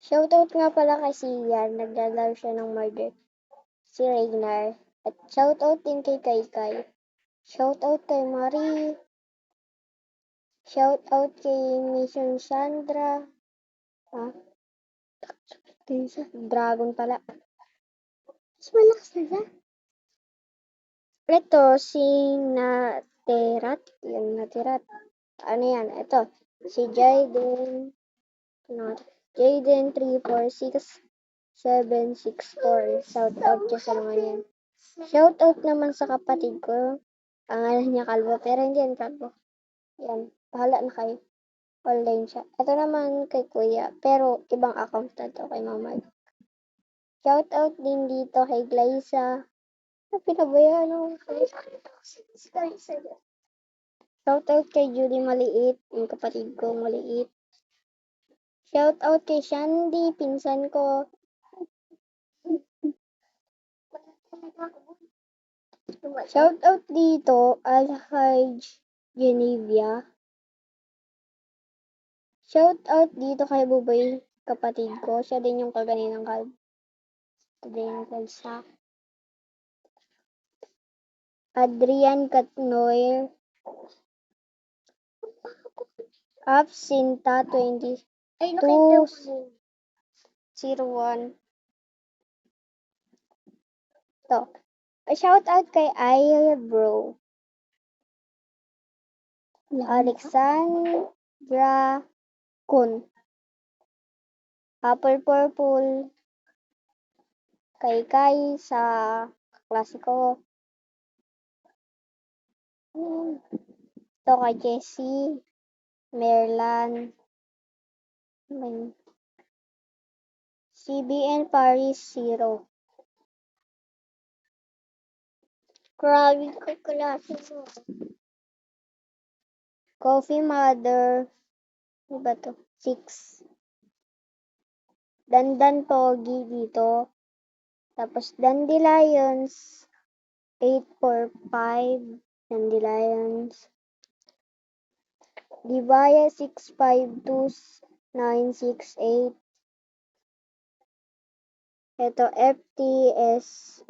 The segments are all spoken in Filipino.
Shoutout nga pala kay Sian, naglalaro siya ng murder. Si Ragnar. At shoutout din kay Kaykay. Shoutout kay Marie. Shoutout kay Mission Sandra. Dragon pala. Mas malakas na siya. Ito, si Naterat. Yan, Naterat. Ano yan? Ito, si Jaden. Jaden 346764. Shoutout ko sa mga yan. Shoutout naman sa kapatid ko. Ang alam niya kalbo, pero hindi yan kalbo. Yan, bahala na kayo. Online siya. Ito naman kay kuya, pero ibang account na to kay mama. Shoutout din dito kay Glyza. Pinabayaan ako. Shoutout kay Judy Maliit, yung kapatid ko maliit. Shoutout kay Shandy, pinsan ko. Shoutout dito, Alhaj Genevia. Shoutout dito kay Buboy, kapatid ko. Siya din yung kaganinang kalb. Ito din yung kalsa. Adrian Katnoyer. Absinta 2201. Ito. Shoutout kay Bro. Alexandra Kun. Apple Purple. Kay sa klase ko. Ito kay Jessie. Merlan. CBN Paris 0. Grabe ko klase mo. Coffee Mother. Ano ba to? 6. Dandan Pogi dito. Tapos Dandelions 845. Dandelions. Divaya 652968. Ito FTS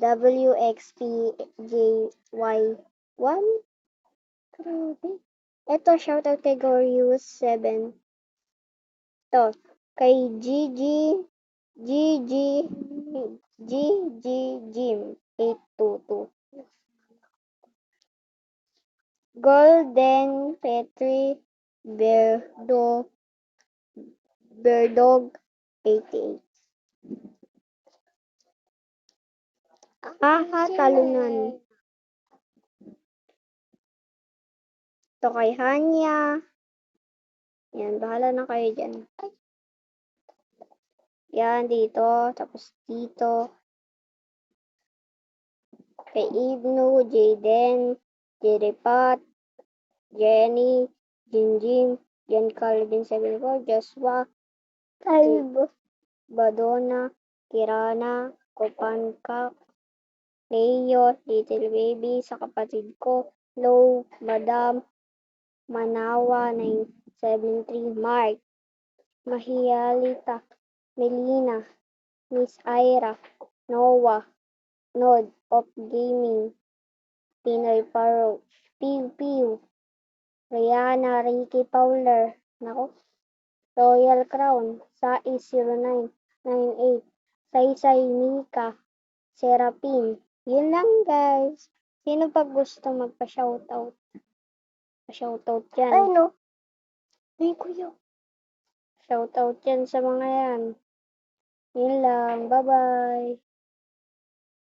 WXPJY1. Grabe. Ito shoutout kay Gorius 7. Ito kay GG Jim 822. Golden Petri Berdog 88. Talunan. Ito kay Hanya. Yan, bahala na kayo dyan. Yan, dito. Tapos dito. Kay Ibnu, Jaden, Jeripat, Jenny, Jinjim, Jan Calvin 74, Joshua, Kalbo, Badona, Kirana, Kopanka, Leo, Little Baby, sa kapatid ko, Low, Madam, Manawa, 973, Mark, Mahialita, Melina, Miss Ira, Noah, Nod of Gaming, Pinoy Paro, Piu Piu, Rihanna, Ricky Fowler, nako, Royal Crown, Sai 0998, Saysay Mika, Serapin. Yun lang guys. Sino pag gusto magpa-shoutout? Pa-shoutout yan. Ay no. Ay kuya. Shoutout yan sa mga yan. Yun lang. Bye-bye.